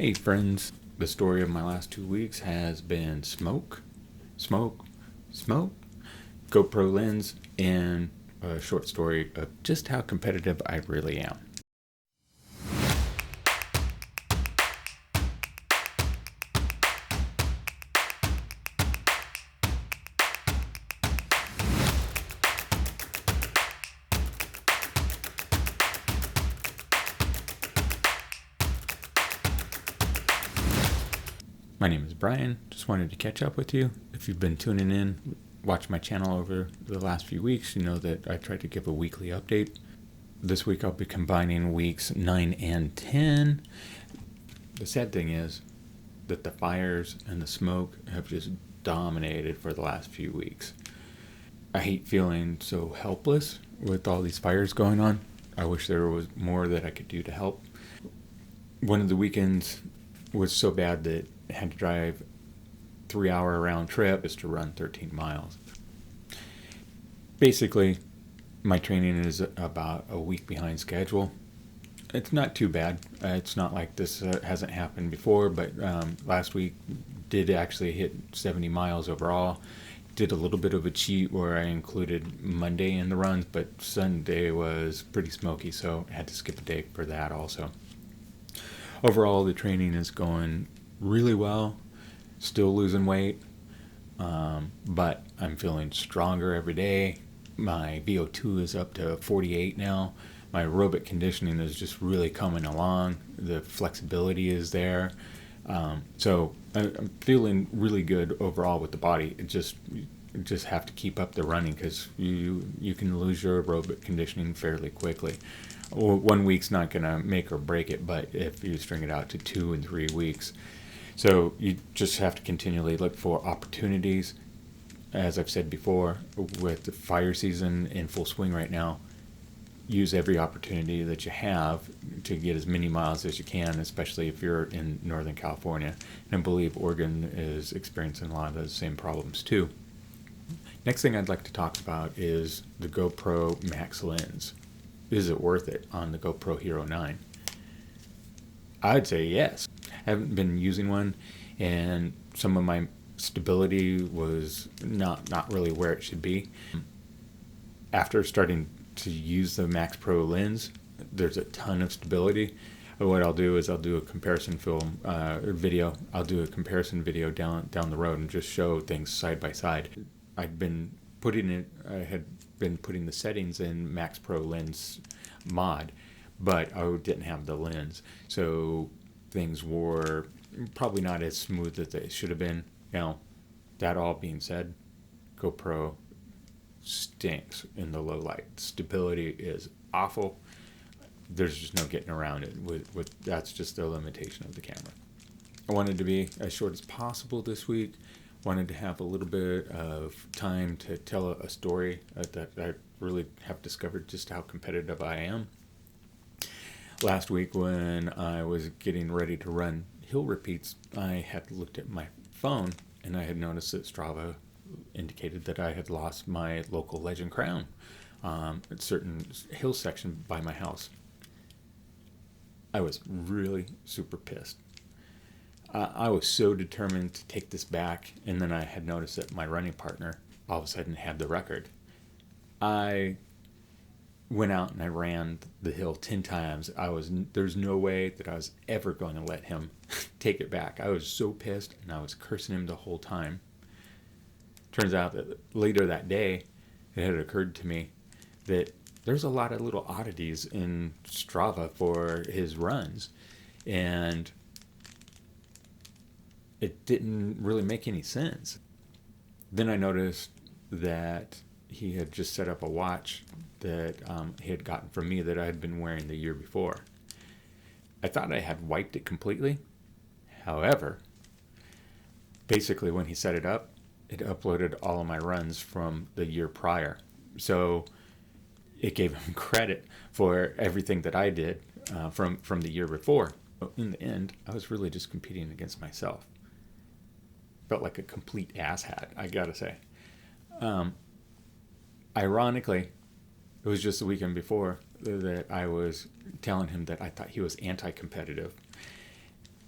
Hey friends, the story of my last 2 weeks has been smoke, smoke, smoke, GoPro Lens, and a short story of just how competitive I really am. My name is Brian. Just wanted to catch up with you. If you've been tuning in, watch my channel over the last few weeks, you know that I try to give a weekly update. This week I'll be combining weeks 9 and 10. The sad thing is that the fires and the smoke have just dominated for the last few weeks. I hate feeling so helpless with all these fires going on. I wish there was more that I could do to help. One of the weekends was so bad that I had to drive 3-hour round trip just to run 13 miles. Basically, my training is about a week behind schedule. It's not too bad. It's not like this hasn't happened before, but last week did actually hit 70 miles overall. Did a little bit of a cheat where I included Monday in the runs, but Sunday was pretty smoky, so I had to skip a day for that also. Overall, the training is going really well. Still losing weight, but I'm feeling stronger every day. My VO2 is up to 48 now. My aerobic conditioning is just really coming along. The flexibility is there. So I'm feeling really good overall with the body. You just have to keep up the running because you can lose your aerobic conditioning fairly quickly. 1 week's not going to make or break it, but if you string it out to 2 and 3 weeks. So you just have to continually look for opportunities. As I've said before, with the fire season in full swing right now, use every opportunity that you have to get as many miles as you can, especially if you're in Northern California. And I believe Oregon is experiencing a lot of those same problems too. Next thing I'd like to talk about is the GoPro Max Lens. Is it worth it on the GoPro Hero 9? I'd say yes. I haven't been using one, and some of my stability was not really where it should be. After starting to use the Max Pro lens, there's a ton of stability. What I'll do is I'll do a comparison video. I'll do a comparison video down the road and just show things side by side. I had been putting the settings in Max Pro Lens mod, but I didn't have the lens, so things were probably not as smooth as they should have been. Now, that all being said, GoPro stinks in the low light. Stability is awful. There's just no getting around it. That's just the limitation of the camera. I wanted to be as short as possible this week. Wanted to have a little bit of time to tell a story that I really have discovered just how competitive I am. Last week when I was getting ready to run hill repeats, I had looked at my phone and I had noticed that Strava indicated that I had lost my local legend crown at a certain hill section by my house. I was really super pissed. I was so determined to take this back, and then I had noticed that my running partner all of a sudden had the record. I went out and I ran the hill 10 times. There's no way that I was ever going to let him take it back. I was so pissed, and I was cursing him the whole time. Turns out that later that day, it had occurred to me that there's a lot of little oddities in Strava for his runs, and it didn't really make any sense. Then I noticed that he had just set up a watch that he had gotten from me that I had been wearing the year before. I thought I had wiped it completely. However, basically when he set it up, it uploaded all of my runs from the year prior. So it gave him credit for everything that I did from the year before. But in the end, I was really just competing against myself. Felt like a complete asshat, I gotta say. Ironically, it was just the weekend before that I was telling him that I thought he was anti-competitive.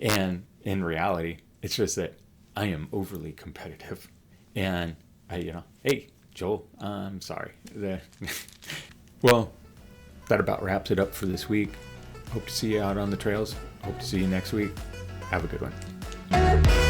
And in reality, it's just that I am overly competitive. And hey, Joel, I'm sorry. Well, that about wraps it up for this week. Hope to see you out on the trails. Hope to see you next week. Have a good one.